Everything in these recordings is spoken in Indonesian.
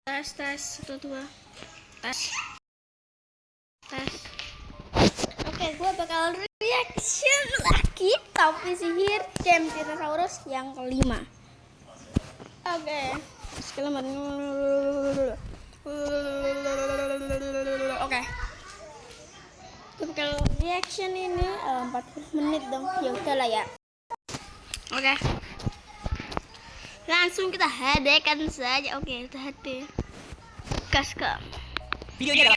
Tes 1 2 tes. Oke, gue bakal reaction lagi Topi Sihir Game Dinosaurus yang kelima. Oke, Oke, gue bakal reaction ini 40 menit dong. Ya udahlah ya. Oke, langsung kita hadekan saja. Oke, kita hade. Gas ke videonya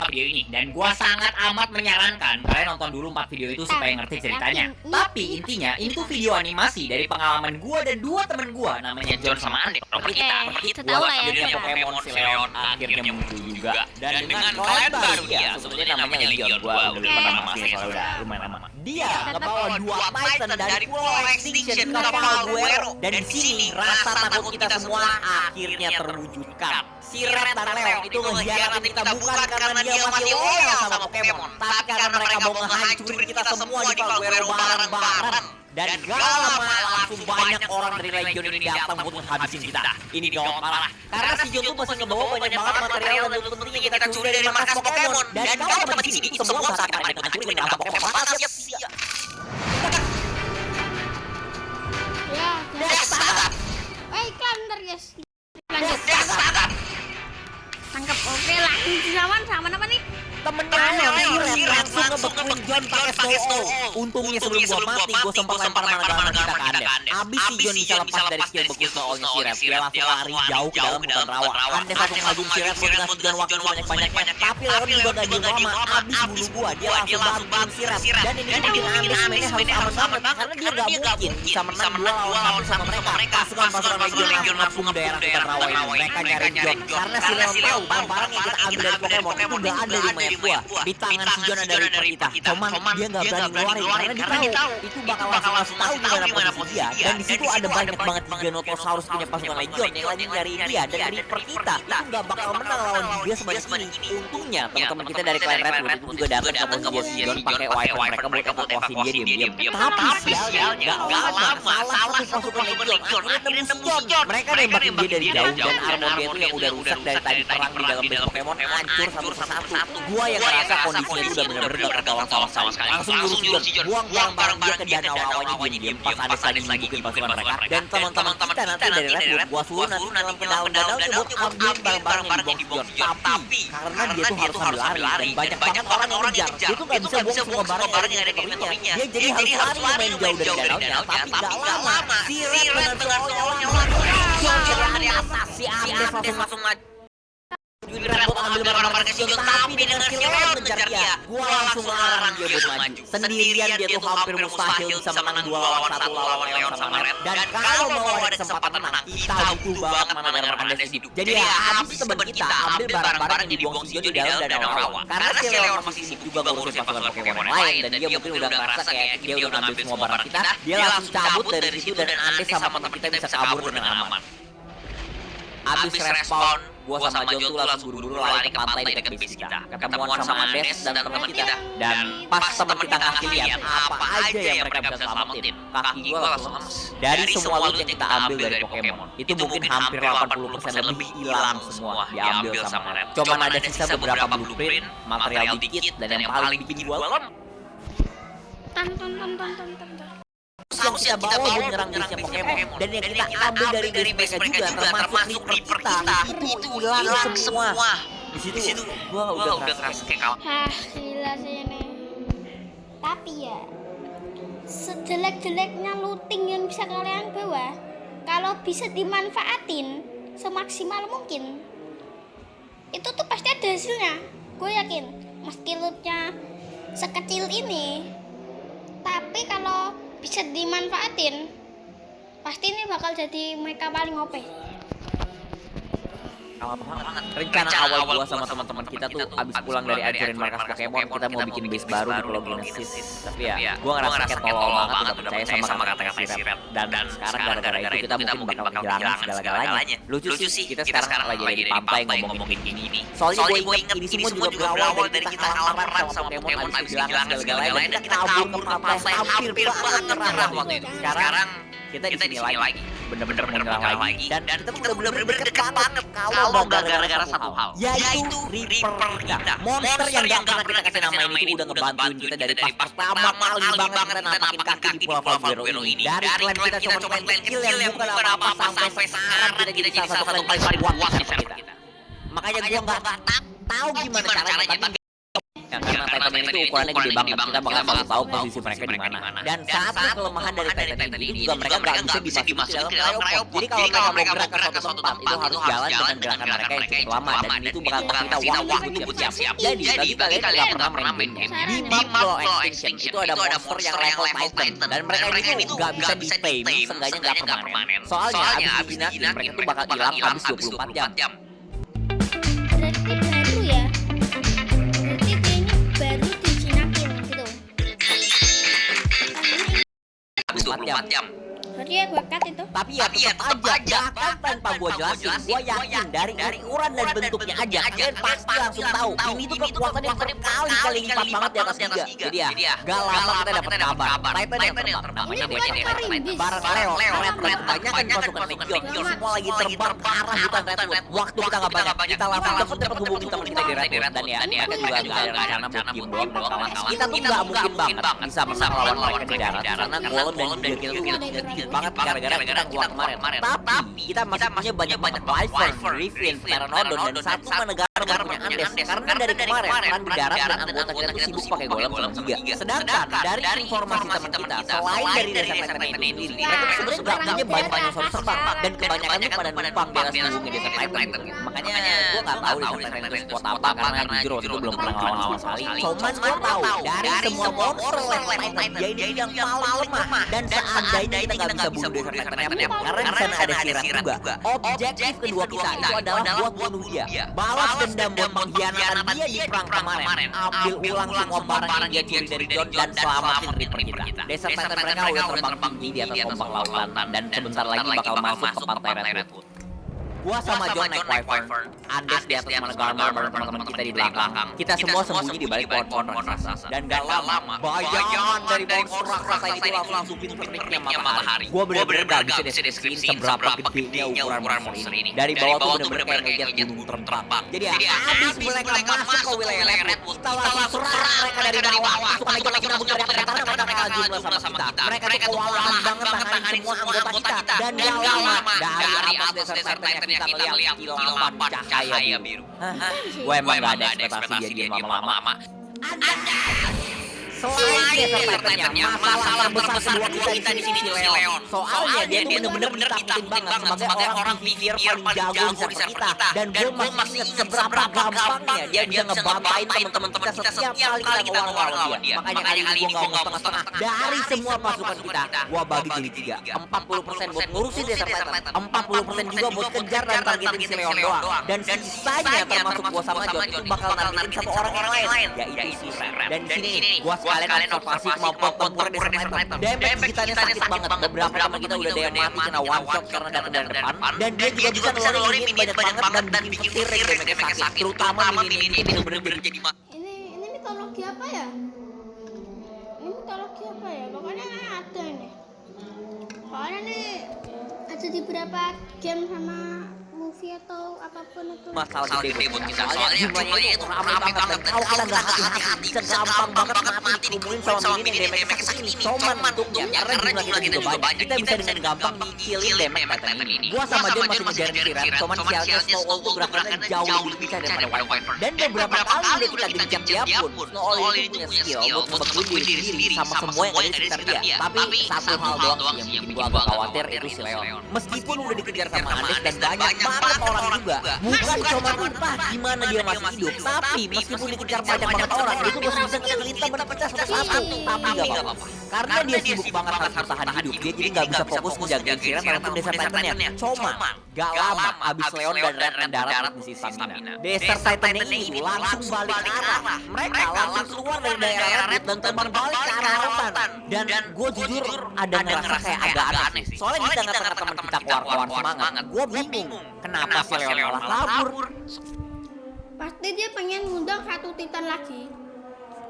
video ini, dan gua sangat amat menyarankan kalian nonton dulu 4 video itu supaya ngerti ceritanya. Tapi intinya ini tuh video animasi dari pengalaman gua dan 2 temen gua namanya John sama Ande. Kita tahu lah ya siapa. Pokemon si Leon akhirnya muncul juga, dan dengan klien baru dia sebenarnya namanya Leon. Gua udah pernah masih soalnya udah lumayan lama. Dia ngebawa 2 Titan dari Pulau Extinction ke Palguero, dan di sini rasa takut kita semua akhirnya terwujudkan. Si Red dan Leon itu ngehianatin kita bukan karena dia masih loyal sama Pokemon, tapi karena mereka mau ngehancurin kita semua di Palguero bareng-bareng. Dan gak lama langsung banyak orang dari Legion ini datang buat menghabisin kita. Ini gawat parah, karena si John tuh pasti ngebawa banyak banget material dan loot penting yang kita curi dari markas Pokemon. Dan kalau teman di sini itu semua saat kita hancurin markas Pokemon. Sia-sia. Ya, iklan ntar guys. Lanjut. Tangkap. Oke, langsung sama apa nih? Temennya langsung ngebekuin John pakai snow. Untungnya sebelum gua mati, gua sempat lempar mana kita ke Ande. Abis si John bisa lepas dari skill beku snow-nya si Red, dia langsung lari jauh ke dalam hutan rawa. Ande langsung ngajuin si Red buat ngasih John waktu banyak-banyaknya. Tapi Leon juga gak diem lama, abis bunuh gua, dia langsung bantuin si Red. Dan ini bikin Ande sebenarnya harus aman banget, karena dia gak mungkin bisa menang 2 lawan 1 sama mereka. Pasukan Legion langsung ngepung daerah hutan rawa ini. Mereka nyari John, karena si Leon tahu barang-barang yang kita ambil dari Pokemon itu gak ada di mayat gua. Di tangan si John ada Reaper kita. Cuman dia nggak berani ngeluarin karena dia tahu itu bakal langsung tahu di mana posisi dia. Dan di situ ada banyak banget Giganotosaurus punya pasukan Legion yang lagi nyari dia, dan Reaper kita itu nggak bakal menang lawan dia sebanyak ini. Untungnya teman-teman kita dari klien Redwood itu juga datang ke posisi si John pakai Wyvern mereka buat evakuasi dia diam-diam. Tapi sialnya nggak lama salah satu pasukan Legion akhirnya nembus John. Mereka nembakin dia dari jauh, dan armor dia itu yang udah rusak dari tadi perang di dalam base Pokemon hancur satu persatu. Gua yang ngerasa kondisinya itu udah bener-bener gak ketolong sama sekali. Langsung nyuruh si John buang barang-barang dia ke danau awalnya diam pas ada lagi bikin pasukan mereka. Dan teman-teman kita nanti dari Redwood gua suruh nanti dalam ke danau itu buat ambil barang-barang yang dibuang si John. Tapi karena dia tuh harus sambil lari dan banyak banget orang yang ngejar, dia tuh gak bisa buang semua barang yang ada di inventory-nya. Dia jadi harus lari main jauh dari danaunya. Tapi gak lama si Red dengan soalnya John dari atas, si Andes langsung maju. Redwood ambil barang-barang si John, tapi dengan si Leon ngejar dia. Gua langsung larang dia buat maju. Sendirian dia tuh hampir mustahil bisa menang 2 lawan 1 lawan Leon sama Red. Dan kalau mau ada kesempatan menang, kita butuh banget mana Andes hidup. Jadi ya habis teman kita ambil barang-barang yang dibuang si John di dalam danau rawa. Karena si Leon masih sibuk juga ngurusin pasukan Pokemon lain, dan dia mungkin udah ngerasa kayak dia udah ngambil semua barang kita. Dia langsung cabut dari situ, dan Andes sama teman kita bisa kabur dengan aman. Abis respawn, gua sama John tuh langsung buru-buru lari ke pantai dekat base kita. Ketemuan sama Andes dan teman kita. Dan pas teman kita ngasih lihat apa aja yang mereka bisa selamatin, kaki gua langsung lemes. Dari semua loot yang kita ambil dari Pokemon, itu mungkin hampir 80% lebih hilang semua, diambil sama Red. Cuman ada sisa beberapa blueprint, material dikit, dan yang paling bikin gua lemes yang kita bawa buat nyerang base Pokemon, dan yang kita ambil dari base mereka juga termasuk Reaper kita itu hilang semua. Di situ gua udah ngerasa kayak kalah. Gila sih ini. Tapi ya sejelek-jeleknya looting yang bisa kalian bawa, kalau bisa dimanfaatin semaksimal mungkin, itu tuh pasti ada hasilnya. Gue yakin meski lootnya sekecil ini, tapi kalau bisa dimanfaatin, pasti ini bakal jadi mereka paling OP. Rencana awal gua sama teman-teman kita tuh abis pulang dari ajarin markas Pokemon, kita mau bikin base baru di Pulau Genesis. Tapi ya gua ngerasa kayak tolol banget udah percaya sama kata-kata si Red. Dan sekarang gara-gara itu kita mungkin bakal kehilangan segala-galanya. Lucu sih, kita sekarang lagi di pantai ngomongin gini. Soalnya gua inget ini semua juga berawal dari kita kalah perang sama Pokemon abis kehilangan segala-galanya, dan kita kabur ke pantai hampir banget nyerah waktu itu. Sekarang kita di sini lagi. Bener-bener menyerang lagi. Dan kita bener-bener deket banget kalau gara-gara satu hal, yaitu Reaper kita. Monster yang gak pernah kita kasih nama ini udah ngebantuin kita dari pas pertama kali banget kita nampakin kaki di Pulau Valvero ini. Dari klan kita cuma klan kecil yang bukan apa-apa sampai sekarang kita jadi salah satu klan paling kuat di server kita. Makanya gua nggak tahu gimana caranya, tapi karena Titan ini ukurannya gede banget, kita bakal tahu posisi mereka di mana. Dan satu kelemahan dari Titan ini juga mereka nggak bisa dimasukin dalam cryopod. Jadi kalau mereka mau gerak ke suatu tempat, itu harus jalan dengan gerakan mereka yang cukup lama, dan itu bakal kita waktu siap-siap. Jadi bagi kalian yang nggak pernah main game, di map Claw Extinction itu ada monster yang level Titan, dan mereka ini nggak bisa di tame, seenggaknya nggak permanen. Soalnya abis dijinakin mereka tuh bakal hilang habis 24 jam. Berarti baru ya? Berarti kayaknya baru dijinakin gitu. Habis 24 jam. Berarti ya gua cut itu. Tapi ya tetap aja, bahkan tanpa gua jelasin, gua yakin dari ukuran dan bentuknya aja kalian pasti langsung tahu ini tuh kekuatannya berkali-kali lipat banget di atas 3. Jadi ya, gak lama kita dapat kabar Titan yang terbang, namanya Dewa bareng Leo, kebanyakan pasukan Legion, semua lagi terbang ke arah hutan Redwood. Waktu kita gak banyak, kita langsung dapat hubungin teman kita di Redwood, dan ya mereka juga gak ada rencana buat game doang dan kalah. Kita tuh gak mungkin banget bisa menang lawan mereka di darat, karena Golem dan Giga kita tuh banget gara-gara kita keluar kemarin. Tapi kita masih punya banyak Wyvern, Griffin, Pteranodon, dan satu negara punya Andes. Karena dari kemarin perang di darat dan anggota kita tuh sibuk pakai Golem sama Giga. Sedangkan dari informasi teman kita, selain dari desa Titan ini sendiri, mereka tuh sebenarnya punya banyak dinosaurus terbang, dan kebanyakan tuh pada numpang daerah seluruhnya desa Titan. Makanya gua nggak tahu desa Titan itu spot apa, karena jujur waktu itu belum pernah ngelawan sekali. Cuman gua tahu dari semua monster level Titan, dia ini yang paling lemah, dan seandainya kita nggak bisa bunuh desa Titan karena di sana ada Sirat juga. Objektif kedua kita itu adalah buat bunuh dia, balas dendam buat pengkhianatan dia di perang kemarin, ambil ulang semua barang yang dia curi dari John, dan selamatin Reaper kita. Desa Titan mereka udah terbang tinggi di atas ombak lautan, dan sebentar lagi bakal masuk ke pantai Redwood. Gua sama John naik Wyvern, Andes di atas Manegama bareng teman-teman kita di belakang. Kita semua sembunyi di balik pohon-pohon raksasa. Dan gak lama, bayangan dari monster raksasa itu langsung pinteriknya matahari. Gua bener-bener gak bisa deskripsiin seberapa gedenya ukuran monster ini. Dari bawah tuh bener-bener kayak ngeliat gunung terbang. Jadi abis mereka masuk ke wilayah Redwood, kita langsung serang mereka dari bawah. Pasukan Legion langsung nabung dari atas karena mereka kalah jumlah sama kita. Mereka tuh kewalahan banget tanganin semua anggota kita. Dan gak lama, dari atas desa Titan kita lihat kilauan cahaya biru. Gue emang gak ada ekspektasi dia game lama-lama. Selain desa Titannya, masalah terbesar kedua kita di sini Leon. Soalnya dia tuh bener-bener ditakutin banget sebagai orang PvP paling jago di server kita. Dan gue masih ingat seberapa gampangnya dia bisa ngebantain teman-teman kita setiap kali kita ngelawan dia. Makanya kali ini gue gak mau setengah-setengah. Dari semua pasukan kita, gue bagi jadi 3. 40% buat ngurusin desa Titan, 40% juga buat kejar dan targetin si Leon doang. Dan sisanya termasuk gue sama John itu bakal nargetin satu orang yang lain, yaitu si Ren. Dan di sini gue kalian observasi kemampuan tempur desa Titan. Damage kitanya sakit banget. Beberapa teman kita udah ada yang mati kena one shot karena datang dari depan. Dan dia juga bisa ngeluarin minit banyak banget dan bikin petir damage sakit. Terutama ini bener-bener jadi Ini mitologi apa ya? Ini mitologi apa ya? Pokoknya ada nih. Soalnya nih ada di beberapa game sama movie atau apapun itu. masalah gede buat kita, soalnya jumlahnya itu ramai banget, dan kalau kita nggak hati-hati bisa gampang banget mati dikumpulin sama minin yang damage sakit ini. Cuman untungnya karena jumlah kita juga banyak, kita bisa dengan gampang nyicilin damage Titan ini. Gua sama John masih ngejar Sirat, cuman sialnya Snow Owl tuh gerakannya jauh lebih lincah daripada Wyvern. Dan beberapa kali udah kita genjam dia pun, Snow Owl ini punya skill buat ngebunuh diri sendiri sama semua yang ada di sekitar dia. Tapi satu hal doang sih yang bikin gua agak khawatir, itu si Leon. Meskipun udah dikejar sama Andes dan banyak banget orang juga, bukan cuma entah gimana dia masih hidup, tapi meskipun dikejar banyak orang, dia tuh masih bisa ngelintang berpecah satu-satu. Tapi gak apa-apa, karena dia sibuk banget harus bertahan hidup, dia jadi gak bisa fokus ngejagain Sirat walaupun desa Titannya. Cuma gak lama abis Leon dan Red mendarat di sisi Stamina, desa Titan ini langsung balik ke arah. Mereka langsung keluar dari daerah Redwood dan terbang balik ke arah lautan. Dan gue jujur ada ngerasa kayak agak aneh sih, soalnya di tengah-tengah teman kita keluar-keluar semangat, gue bingung kenapa si Leon malah kabur. Pasti dia pengen ngundang satu Titan lagi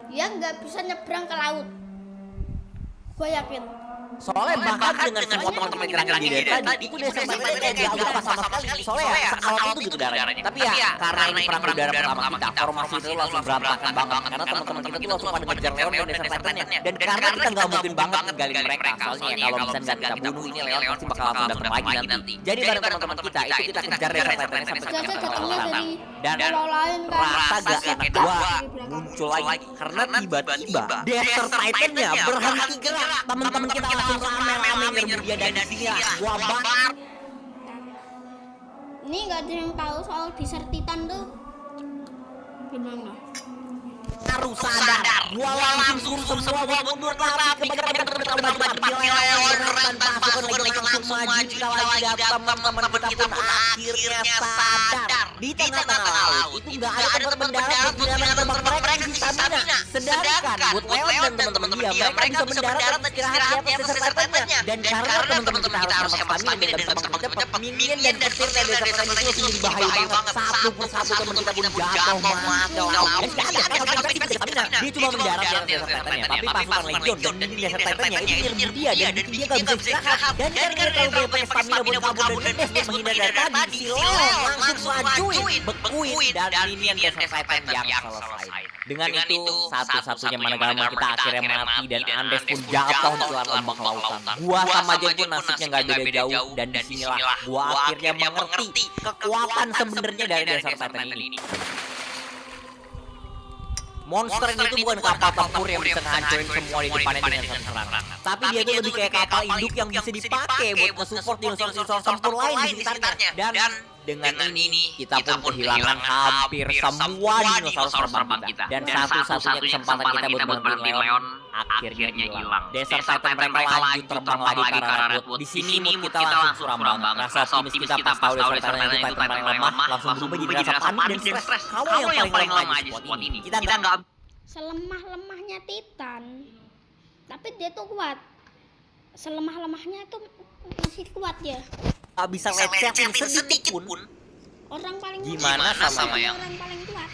yang nggak bisa nyebrang ke laut. Gue yakin. Soalnya bahkan dengan semua teman-teman kita yang dari tadi, itu desert Titan gak apa sama sekali. Soalnya ya sekalap itu gitu darahnya. Tapi ya karena ini perang udara pertama kita, formasi itu langsung berantakan banget. Karena teman-teman kita tuh langsung pada ngejar Leon dan desert Titannya. Dan karena kita nggak mungkin banget ninggalin mereka, soalnya ya kalau misalnya nggak kita bunuh ini Leon pasti bakal langsung datang lagi nanti. Jadi bareng teman-teman kita itu kita kejar desert Titannya sampai Gajah kita datangnya dari dan pulau lain kan. rasa gak enak gua muncul lagi karena tiba-tiba desert Titannya berhenti gerak. Teman-teman kita langsung rame-rame nyerbu dia dari sini lah. Gua bakar. Ini nggak ada yang tahu soal desert Titan tuh gimana? Harus sadar. Gua langsung suruh semua buat mundur tapi kebanyakan teman-teman Leon pasukan lagi langsung maju lagi datang teman-teman kita pun akhirnya sadar. Di tengah-tengah laut itu nggak ada tempat mendarat buat teman-teman mereka yang stamina. Sedangkan buat Leon dan teman-teman dia mereka bisa mendarat dan istirahat di atas desert Titannya. Dan karena teman-teman kita harus hemat stamina dan teman cepat minion dan petir dari desert Titan itu jadi bahaya banget. Satu persatu teman kita pun jatuh mati. Dia cuma mendarat di atas desert Titannya, tapi pasukan Legion dan minion desert Titannya itu nyerbu dia dan bikin dia nggak bisa istirahat. Dan karena dia terlalu banyak stamina buat kabur dan dash buat menghindar dari tadi, si Leon langsung majuin, bekuin dan minion desert Titan yang selesai. Dengan itu satu-satunya Managama kita akhirnya mati dan Andes pun jatuh di lembah lautan. Gua sama Jen pun nasibnya nggak beda jauh dan disinilah gua akhirnya mengerti kekuatan sebenarnya dari desert Titan ini. Monster ini tuh bukan kapal tempur yang bisa ngancurin semua di depannya dengan serangan. Tapi dia tuh lebih kayak kapal induk yang bisa dipakai buat nge-support dinosaurus tempur lain di sekitarnya. Dan dengan ini kita pun kehilangan hampir semua dinosaurus terbang kita. Dan satu-satunya kesempatan kita buat berhenti Leon akhirnya hilang. Desert Titan mereka lanjut terbang lagi ke arah Redwood. Di sini mood kita langsung suram banget. Rasa optimis kita pas tahu Desert Titan itu Titan paling lemah langsung berubah jadi rasa panik dan stres. Kalau yang paling lemah di spot ini kita nggak Selemah-lemahnya Titan, tapi dia tuh kuat. Selemah-lemahnya itu masih kuat ya. nggak bisa lecetin sedikit pun. Orang paling Gimana sama yang orang paling kuat.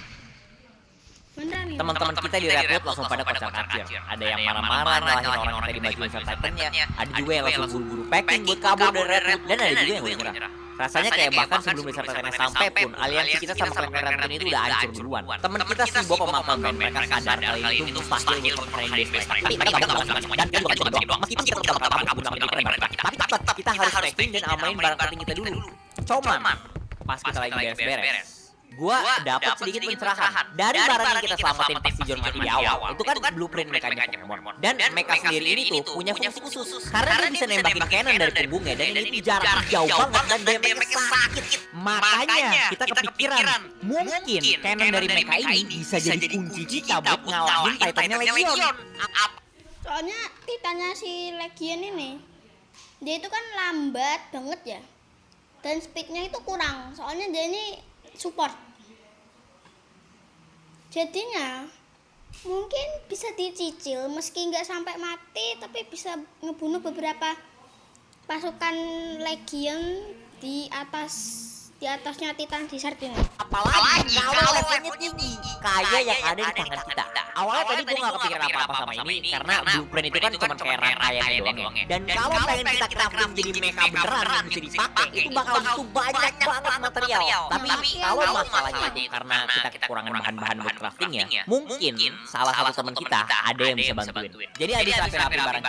Beneran nih. teman-teman kita di Redwood langsung pada kocar kacir. Ada yang marah-marah ngalahin orang yang tadi majuin Desert Titannya. Ada juga yang langsung buru-buru packing buat kabur dari Redwood. Dan ada juga yang udah nyerah. Rasanya kayak bahkan sebelum Desert Titannya sampai pun aliansi kita sama klan Redwood ini udah hancur duluan. Temen kita si Bob pemakaman band mereka sadar kali ini itu mustahil untuk permain base mereka. Tapi mereka bakal langsung dan dia bukan cuma doang. Meskipun kita udah bakal kabur dengan mereka. Tapi tetap kita harus packing dan amanin barang penting kita dulu. Cuman pas kita lagi beres-beres, gua dapat sedikit pencerahan dari barang yang kita selamatin pas si John mati di awal. Itu kan blueprint mekanya Pokemon. Dan mecha sendiri ini tuh punya fungsi khusus karena dia bisa nembakin cannon dari punggungnya dan ini jarak jauh banget dan damage-nya sakit. Makanya kita kepikiran mungkin cannon dari mecha ini bisa jadi kunci kita buat ngalahin Titannya Legion. Soalnya Titannya si Legion ini, dia itu kan lambat banget ya. Dan speednya itu kurang, soalnya dia ini support. Jadinya mungkin bisa dicicil meski nggak sampai mati, tapi bisa ngebunuh beberapa pasukan Legion di atasnya Titan Desert ini. Apalagi kalau levelnya tinggi kayak yang ada di tangan kita. Awalnya tadi gue gak kepikiran apa-apa sama ini karena blueprint itu kan cuma kayak rangkaian doang ya. Dan kalau pengen kita crafting jadi mecha beneran yang bisa dipakai itu bakal butuh banyak banget material. Tapi kalau masalahnya itu karena kita kekurangan bahan-bahan buat craftingnya, mungkin salah satu teman kita ada yang bisa bantuin. Jadi habis rapi-rapi barang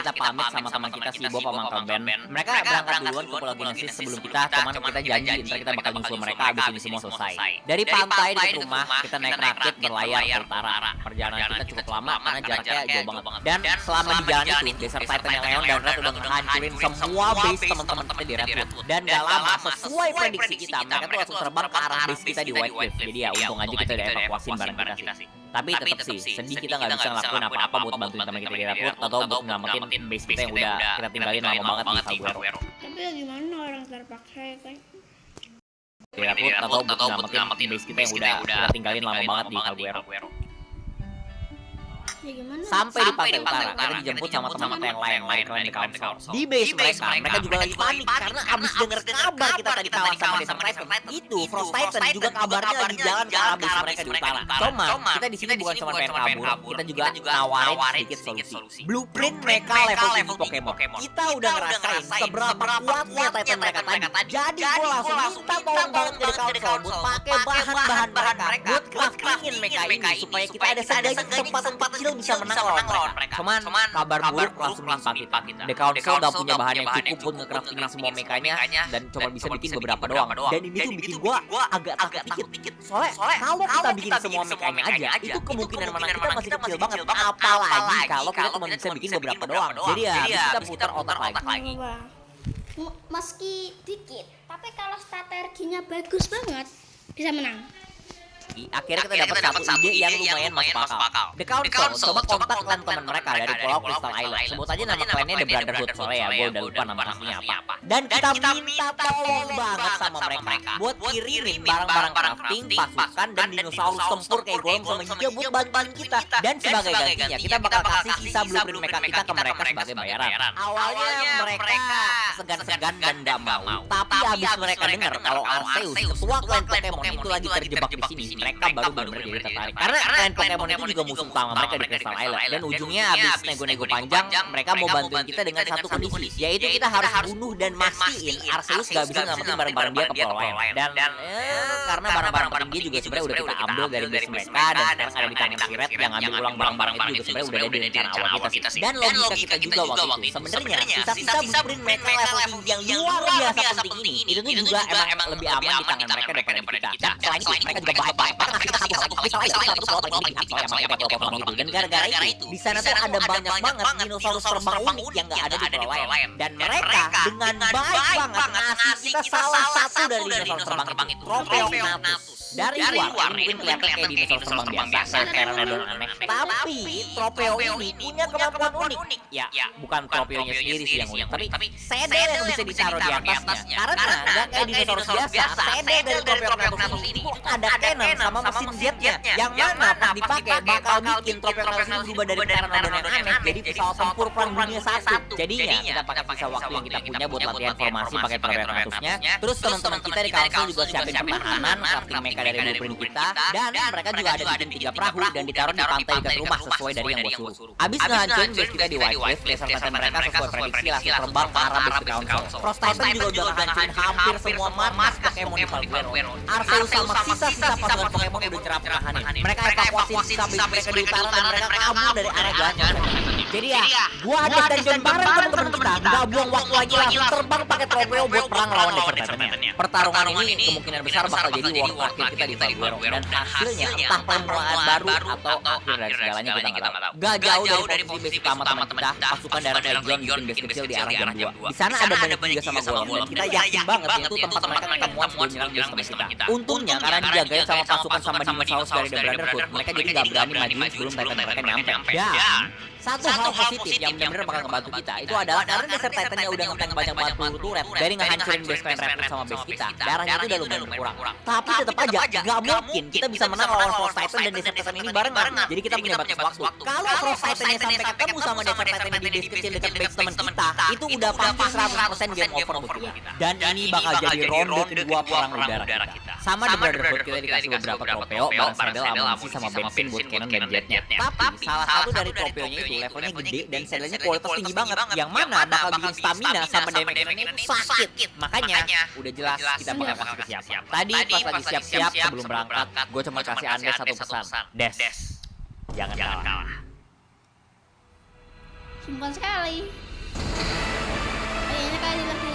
kita pamit sama teman kita si Bob pemakaman band. Mereka berangkat duluan ke Pulau Genesis sebelum kita, cuman kita janji ntar kita bakal nyusul mereka abis ini semua selesai. Dari pantai dekat rumah kita naik rakit berlayar ke utara. Perjalanan kita cukup lama karena jaraknya jauh banget. Dan selama di jalan itu Desert Titan yang Leon dan Red udah ngehancurin semua base teman-teman kita di Redwood. Dan gak lama sesuai prediksi kita mereka tuh langsung terbang ke arah base kita di White Cliff. Jadi ya untung aja kita udah evakuasin barang kita sih. Tapi tetap sih sedih kita gak bisa ngelakuin apa-apa buat bantuin teman kita di Redwood atau buat ngamatin base kita yang udah kita tinggalin lama banget di Salguero. Tapi ya gimana orang terpaksa ya kan? Di Redwood atau buat ngamatin base kita yang udah kita tinggalin lama banget di Salguero. Ya gimana? Sampai di pantai utara, kita dijemput sama teman-teman yang lain dari The Council. Di base mereka juga lagi panik karena abis denger kabar kita tadi kalah sama Desert Titan. Itu Frost Titan juga kabarnya lagi jalan ke arah base mereka di utara. Cuma kita di sini bukan cuma pengen kabur, kita juga nawarin sedikit solusi. Blueprint mereka level tinggi Pokemon. Kita udah ngerasain seberapa kuatnya Titan mereka tadi. Jadi gue langsung minta tolong banget ke The Council buat pakai bahan-bahan mereka buat craftingin mereka ini supaya kita ada seenggaknya kesempatan kecil bisa menang lawan mereka. Cuman kabar buruk langsung menimpa kita. The Council gak punya bahan yang cukup buat nge-craftingin semua mekanya dan cuma bisa bikin beberapa doang. Dan ini tuh bikin gua agak takut dikit. Soalnya kalau kita bikin semua mekanya aja, itu kemungkinan menang kita masih kecil banget. Apalagi kalau kita cuma bisa bikin beberapa doang. Jadi ya kita putar otak lagi. Meski dikit, tapi kalau strateginya bagus banget bisa menang. Akhirnya kita dapat satu ide yang lumayan masuk akal. The Council coba kontak klan teman mereka dari Pulau Crystal Island. Sebut aja nama klannya The Brotherhood soalnya ya, gue udah lupa nama aslinya apa. Dan kita minta tolong banget sama mereka buat kirimin barang-barang crafting, pasukan, dan dinosaurus tempur kayak Golem sama Giga buat bantuin kita. Dan sebagai gantinya kita bakal kasih sisa blueprint mereka kita ke mereka sebagai bayaran. Awalnya mereka segan-segan dan gak mau. Tapi abis mereka dengar kalau Arceus, ketua klan Pokemon itu lagi terjebak di sini, mereka baru benar-benar jadi tertarik. Karena klan Pokemon itu juga musuh utama mereka di Crystal Island. Dan ujungnya habis nego-nego panjang, mereka mau bantuin kita dengan satu kondisi, yaitu kita harus bunuh dan mastiin Arceus gak bisa ngamatin barang-barang dia ke pulau lain. Dan karena barang-barang penting dia juga sebenarnya udah kita ambil dari base mereka, dan sekarang ada di tangan Siret yang ngambil ulang barang-barang itu juga sebenarnya udah ada di rencana awal kita sih. Dan logika kita juga waktu itu sebenarnya sisa-sisa blueprint mereka level tinggi yang luar biasa penting ini, itu tuh juga emang lebih aman di tangan mereka daripada kita. Dan selain itu mereka juga baik-baik banget kita dan gara-gara itu di sana tuh ada banyak banget dinosaurus terbang unik yang nggak ada di pulau lain. Dan mereka dengan baik banget ngasih kita salah satu dari dinosaurus terbang itu, Tropeognathus. Dari luar ini mungkin kelihatan kayak dinosaurus terbang biasa, kayak Pteranodon aneh. Tapi Tropeo ini punya kemampuan unik. Ya, bukan Tropeonya sendiri sih yang unik, tapi saddle yang bisa ditaruh di atasnya. Karena nggak kayak dinosaurus biasa, saddle dari Tropeognathus ini ada cannon sama mesin jetnya, yang mana pas dipakai bakal bikin Tropeognathus ini berubah dari Pteranodon yang aneh jadi pesawat tempur perang dunia satu. Jadinya kita pakai sisa waktu yang kita punya buat latihan formasi pakai Tropeognathusnya. Terus teman-teman kita di Council juga siapin pertahanan, crafting mecha dari blueprint kita, dan mereka juga ada bikin 3 perahu dan ditaruh di pantai dekat rumah sesuai dari yang gue suruh. Abis ngehancurin base kita di White Cliff, Desert Titan mereka sesuai prediksi langsung terbang ke arah base The Council. Frost Titan juga udah ngehancurin hampir semua markas Pokemon di Valguero. Arceus sama sisa-sisa pasukan Pokemon udah cerap tahanin. Mereka evakuasi sisa base mereka di utara dan mereka kabur dari arah Ganon. Jadi ya, gua ajak dan John bareng teman-teman kita nggak buang waktu lagi langsung terbang pakai Tropeo buat perang lawan Desert Titan-nya. Pertarungan ini kemungkinan besar bakal jadi war terakhir kita di Valguero, dan hasilnya entah permulaan baru atau akhir dari segalanya kita nggak tahu. Gak jauh dari posisi base utama teman kita, pasukan darah Legion bikin base kecil di arah jam 2. Di sana ada banyak juga sama Golem dan kita yakin banget itu tempat mereka ketemuan sebelum nyerang base kita. Untungnya karena dijagain sama pasukan sama dinosaurus dari The Brotherhood, mereka jadi nggak berani maju sebelum Titan mereka nyampe. Dan satu hal positif yang benar-benar bakal ngebantu kita itu adalah karena Desert Titan-nya udah nge-tank banyak banget peluru turret dari ngehancurin base camp Raptor sama base kita, darahnya itu udah lumayan berkurang. Tapi tetap aja gak mungkin kita bisa menang lawan Frost Titan dan Desert Titan ini barengan. Jadi kita punya batas waktu. Kalau Frost Titan-nya sampai ketemu sama Desert Titan di base kecil dekat base teman kita, itu udah pasti 100% game over buat kita. Dan ini bakal jadi ronde kedua perang udara kita. Sama The Brotherhood kita dikasih beberapa tropeo, barang saddle, amunisi sama bensin buat cannon dan jetnya. Tapi salah satu dari tropeonya itu levelnya gede dan saddlenya kualitas tinggi banget, yang mana bakal bikin stamina sama damage ini sakit. Makanya udah jelas kita bakal kasih kesiapan. Tadi pas lagi siap-siap sebelum berangkat, gue cuma kasih Anda satu pesan. Des, jangan kalah. Simpel sekali. Kayaknya kali lebih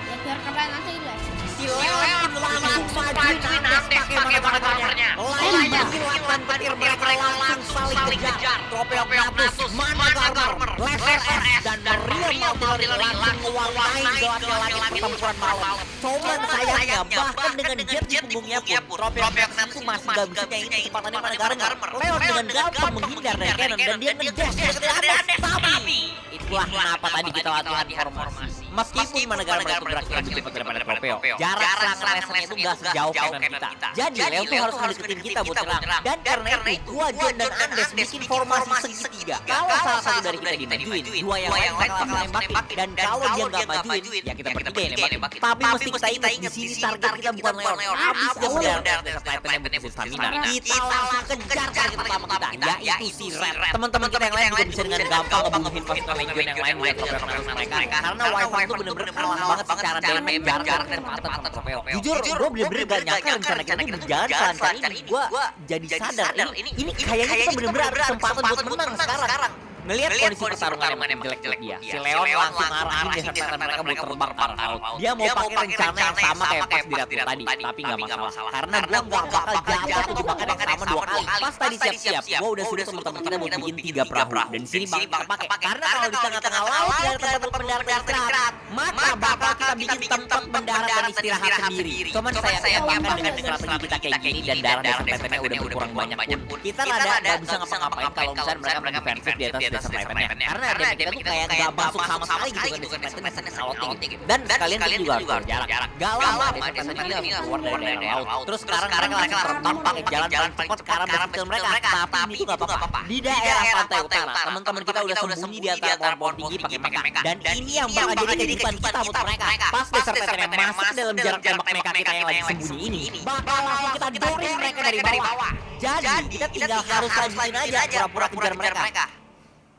ya biar kalian nanti lah. Si Leon langsung majuin Andes pakai motornya. Lagi lawan petir mereka langsung saling kejar. Tropeognathus, mana Garmer, Laser S, dan Maria Multilary langsung mewarnai gelapnya langit pertempuran malam. Cuman sayangnya bahkan dengan jet di punggungnya pun Tropeognathus itu masih gak bisa nyaingin kecepatannya pada Garmer. Leon dengan gampang menghindar dari cannon dan dia ngedash dari Andes. Tapi itulah kenapa tadi kita latihan formasi. Meskipun negara mereka bergerak lebih cepat daripada Tropeo, jarak serangan lasernya itu gak sejauh kanan kita. Jadi Leon tuh harus ngedeketin kita buat nyerang. Dan karena itu gua, John dan Andes bikin formasi segitiga. Kalau salah satu dari kita dimajuin, dua yang lain bakal nembakin. Dan kalau dia nggak majuin, ya kita bertiga yang nembakin. Tapi mesti kita ingat di sini target kita bukan Leon. Abis dia darat Titannya butuh stamina. Kita langsung kejar target pertama kita, yaitu si Red. Teman-teman kita yang lain juga bisa dengan gampang ngebunuhin pasukan Legion yang lain buat Tropeo mereka. Karena Wyvern itu bener-bener kalah banget secara damage, jarak dan kecepatan sama Tropeo. Jujur, gue bener-bener gak nyangka rencana kita ini berjalan selancar ini. Gue jadi sadar, ini kayaknya kita bener-bener ada kesempatan buat menang sekarang. Ngelihat kondisi pertarungan yang jelek-jelek dia, si Leon langsung ngarahin desa Titan mereka buat terbang ke arah laut. Dia mau pakai rencana yang sama kayak pas di Ratu tadi, tapi nggak masalah. Karena gua nggak bakal jatuh jebakan yang sama 2 kali. Pas tadi siap-siap, gua udah suruh teman-teman kita mau bikin 3 perahu. Dan di sini bakal kita pakai. Karena kalau di tengah-tengah laut ada tempat mendarat dan istirahat, maka bakal kita bikin tempat mendarat dan istirahat sendiri. Cuman sayangnya bahkan dengan strategi kita kayak gini dan darah desa Titannya udah berkurang banyak pun, kita rada nggak bisa ngapa-ngapain kalau misalnya mereka defensif di atas desa Titannya. Karena ada kita tuh kayak nggak masuk sama sekali gitu kan desa Titannya salting. Dan sekalian kita juga harus jarak. Gak lama desa Titannya ini keluar dari daerah laut. Terus sekarang mereka langsung terbang pakai jalan paling cepat ke arah base kill mereka. Tapi ini tuh nggak apa-apa. Di daerah pantai utara, teman-teman kita udah sembunyi di antara pohon-pohon tinggi pakai mecha. Dan ini yang bakal jadi kehidupan kita buat mereka. Pas desa Titannya masuk ke dalam jarak tembak mecha kita yang lagi sembunyi ini, bakal langsung kita dorin mereka dari bawah. Jadi kita tinggal harus lanjutin aja pura-pura kejar mereka.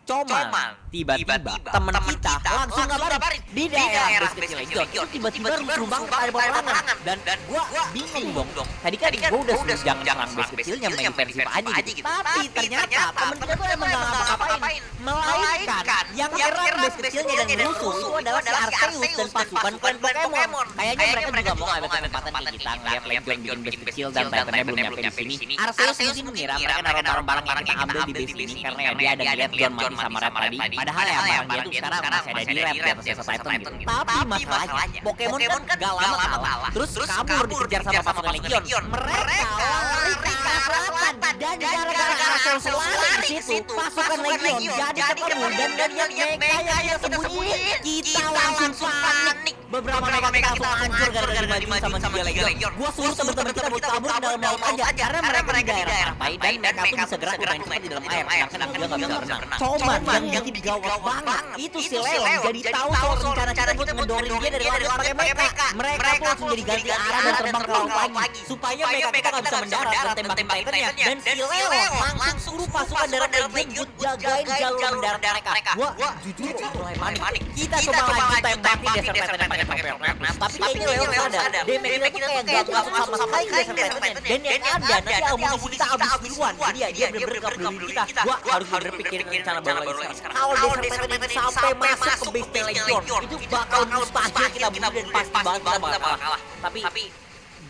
Cuman tiba-tiba temen kita langsung ngabarin di daerah base kecil Legion itu tiba-tiba rusuh banget ada peperangan. Dan gua bingung dong. Tadi kan gua udah suruh jangan serang base kecilnya, main defensif aja gitu. Tapi ternyata temen kita tuh emang gak ngapa-ngapain, melainkan yang nyerang base kecilnya dan rusuh itu adalah si Arceus dan pasukan klan Pokemon. Kayaknya mereka juga mau ngambil kesempatan nih kita ngeliat Legion bikin base kecil dan Titannya belum nyampe di sini. Arceus mungkin mengira mereka naruh barang-barang yang kita ambil di base ini karena ya dia ada ngeliat John mati sama Red tadi. Padahal ya barang dia tuh sekarang masih ada di Red di atas desa Titan gitu. Tapi masalahnya Pokemon kan gak lama kalah, terus kabur dikejar sama pasukan Legion. Mereka lari ke arah selatan dan gara-gara Arceus lari di situ pasukan Legion jadi ketemu dan ngeliat mereka yang kita sembunyiin, kita langsung panik. Beberapa mereka langsung hancur gara-gara dimajuin sama dia Legion. Gua suruh teman-teman kita buat kabur ke dalam laut aja karena mereka di daerah pantai dan mereka tuh bisa gerak lumayan cepat di dalam air. Sedangkan dia nggak bisa berenang. Cuman yang bikin gawat banget itu si Leon jadi tahu soal rencana kita buat ngedorin dia dari laut pakai mereka. Mereka tuh langsung jadi ganti arah dan terbang ke laut lagi supaya mereka kita nggak bisa mendarat dan tembakin Titannya. Dan si Leon langsung suruh pasukan darat Legion buat jagain jalur mendarat mereka. Gua jujur mulai panik. Kita coba lanjut tembakin desa Titannya pakai Pokemon. Tapi kayaknya Leon sadar damage kita tuh kayak gak masuk sama sekali ke desa Titannya. Dan yang ada nanti amunisi kita habis duluan. Jadi ya dia bener-bener gak peduli kita. Gua harus berpikir rencana baru lagi sekarang. Kalau desa Titannya sampai masuk ke base Legion itu bakal mustahil kita bunuh dan pasti banget kita bakal kalah. Tapi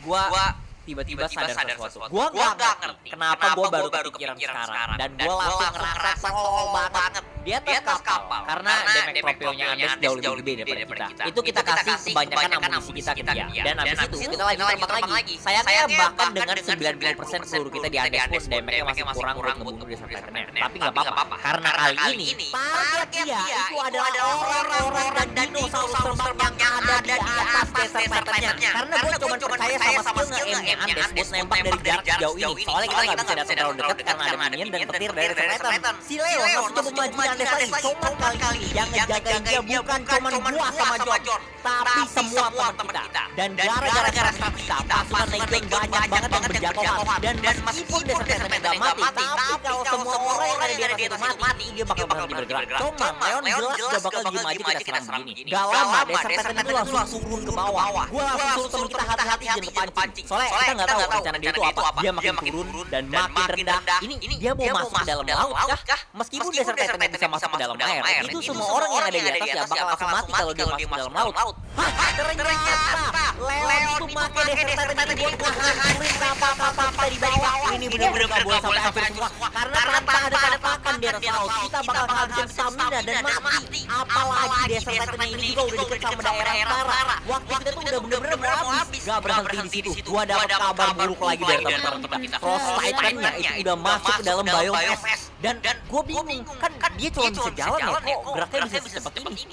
gua tiba-tiba sadar sesuatu. Gua nggak ngerti kenapa gua baru kepikiran sekarang dan gua langsung ngerasa tolol banget. Dia atas kapal karena damage Tropeo-nya Andes jauh lebih gede daripada kita. Itu kita kasih kebanyakan amunisi kita ke dia. Dan abis itu kita lagi terbang lagi. Sayangnya bahkan dengan 90% peluru kita di Andes pun damage-nya masih kurang buat ngebunuh desa Titannya. Tapi nggak apa-apa karena kali ini target dia itu adalah orang-orang dan dinosaurus terbang yang ada di atas desa Titannya. Karena gua cuma percaya sama skill-nya Andes buat nembak dari jarak jauh ini. Soalnya kita nggak bisa datang terlalu dekat karena ada minion dan petir dari desa Titan. Si Leon masih coba majuin Andes lagi. Cuman kali ini yang ngejagain dia bukan cuman gua sama John, tapi semua teman kita. Dan gara-gara strategi kita, pasukan Legion banyak banget yang berjatuhan. Dan meskipun desa Titannya nggak mati, tapi kalau semua orang yang ada di atas itu mati, dia bakal berhenti bergerak. Cuman Leon jelas gak bakal diem aja kita serang begini. Gak lama desa Titan itu langsung turun ke bawah. Gua langsung suruh temen kita hati-hati jangan kepancing. Soalnya kita nggak tahu rencana dia itu apa. Dia makin turun dan makin rendah. Ini dia mau masuk ke dalam laut kah? Meskipun desa Titannya bisa masuk ke dalam air, itu semua orang yang ada di atas ya bakal langsung mati kalau dia masuk ke dalam laut. Hah, ternyata Leon itu pakai desa Titannya buat ngehancurin kapal-kapal di bawah. Ini bener-bener gak boleh sampai hancur semua. Karena tanpa ada tampakan di atas laut, kita bakal ngabisin stamina dan mati. Apalagi desa Titannya ini juga udah deket sama daerah utara. Waktu kita tuh udah bener-bener mau habis. Gak berhenti di situ. Gua dapat kabar buruk lagi dari teman-teman kita. Frost Titannya itu udah masuk ke dalam biome es. Dan gue bingung, kan dia cuma bisa jalan ya, kok geraknya bisa secepat ini?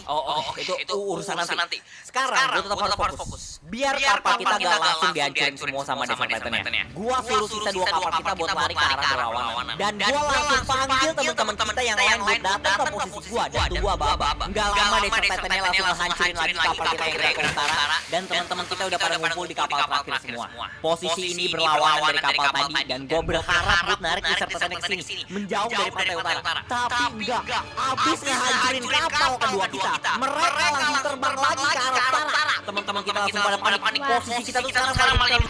Itu urusan nanti. Sekarang gue tetap harus fokus. Biar kapal kita gak langsung dihancurin semua sama Desert Titan-nya. Gue suruh sisa 2 kapal kita buat lari ke arah berlawanan. Dan gue langsung panggil teman-teman kita yang lain buat datang ke posisi gue dan tunggu aba-aba. Nggak lama Desert Titan-nya langsung ngehancurin lagi kapal kita yang gerak ke utara. Dan teman-teman kita udah pada ngumpul di kapal terakhir semua. Posisi ini berlawanan dari kapal tadi dan gue berharap buat narik Desert Titan ke sini menjauh dari pantai utara. Tapi enggak, abis ngehancurin kapal kedua kita. Mereka langsung terbang lagi ke arah utara. Teman-teman kita langsung pada panik. Posisi kita tuh sekarang paling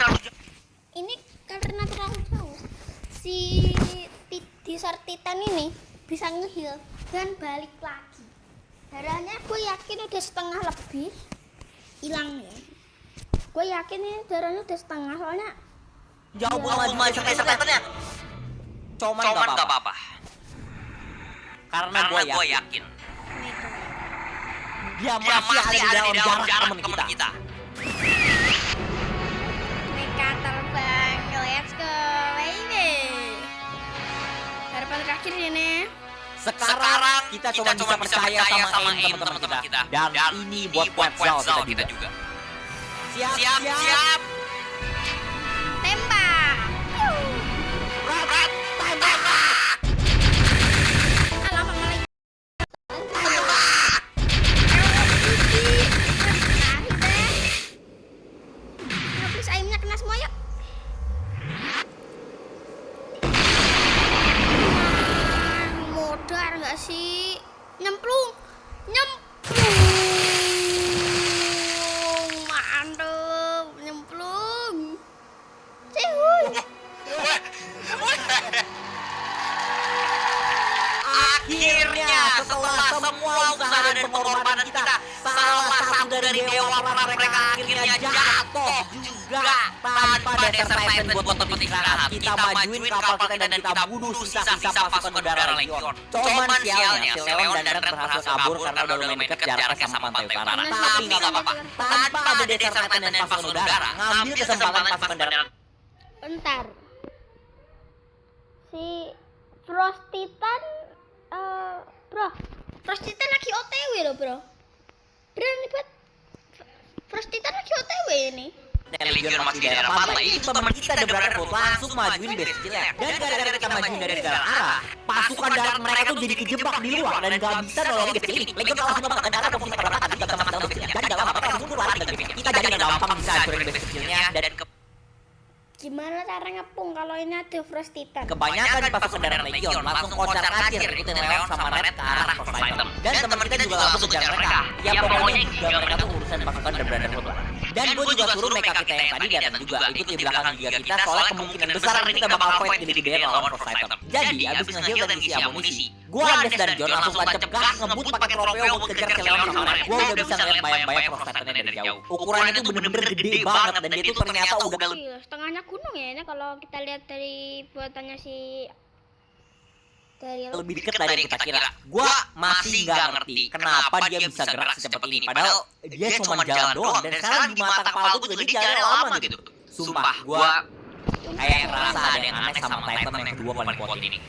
Ini karena terlalu jauh. Si Desert Titan ini bisa ngehil dan balik lagi. Darahnya gue yakin udah setengah lebih hilangnya. Gue yakin ini darahnya udah setengah soalnya jauh maju Desert Titan-nya. Cuman gak apa-apa. Karena gue yakin dia masih ada di dalam jarak teman kita. mereka terbang. Let's go baby. Harapan terakhir ini. Sekarang kita cuma bisa percaya sama teman-teman kita. Dan ini buat Quetzal kita juga. Siap. Tembak. Tembak. Alamak malah. Please ayamnya kena semua yuk. Modar nggak sih? Nyemplung. Mantap, nyemplung. Cihuy. Akhirnya setelah semua usaha dan pengorbanan kita, salah satu dari dewa perang mereka akhirnya jatuh juga tanpa Desert Titan buat tempat istirahat. Kita majuin kapal kita dan kita bunuh sisa-sisa pasukan udara Legion. Cuman sialnya si Leon dan Red berhasil kabur karena udah lumayan dekat jaraknya sama pantai utara. Tapi nggak apa-apa, tanpa ada Desert Titan dan pasukan udara, ngambil kesempatan pasukan darat. Bentar. Si Frost Titan bro. Frost Titan lagi OTW loh, bro. Berani buat Frost Titan lagi OTW ini. Legion masih di daerah pantai, itu teman kita The Brotherhood langsung majuin base killnya. Dan gara-gara kita majuin dari segala arah, pasukan darat mereka tuh jadi kejebak di luar dan gak bisa nolongin base kill. Legion langsung ngebakar darat posisi perangkat di dalam base killnya. Dan gak lama mereka langsung mundur lari dari base kill. Kita jadi gampang bisa hancurin base killnya dan Gimana cara ngepung kalau ini ada Frost Titan? kebanyakan pasukan darat Legion langsung kocar kacir ikutin Leon sama Red ke arah Frost Titan. Dan teman kita juga langsung kejar mereka. Ya pokoknya juga mereka tuh urusan pasukan The Brotherhood lah. Dan gue juga suruh mecha kita yang tadi datang juga ikut di belakang giga kita soalnya kemungkinan besar kita bakal fight gede-gedean lawan Frost Titan. Jadi abis nge-heal dan isi amunisi, gue Andes dan John langsung tancap gas ngebut pakai tropeo buat kejar si Leon sama Red. Gue udah bisa ngeliat bayang-bayang Frost Titan dari jauh. Ukurannya tuh bener-bener gede banget dan dia tuh ternyata udah Iya, setengahnya gunung ya ini kalau kita lihat dari buatannya si dari lebih dekat dari yang kita kira. Gua masih nggak ngerti kenapa dia bisa gerak secepat ini. Padahal dia cuma jalan doang dan sekarang di mata kepala gua juga dia jalan lama gitu. Sumpah, gua kayak ngerasa ada yang aneh sama Titan yang kedua paling kuat ini.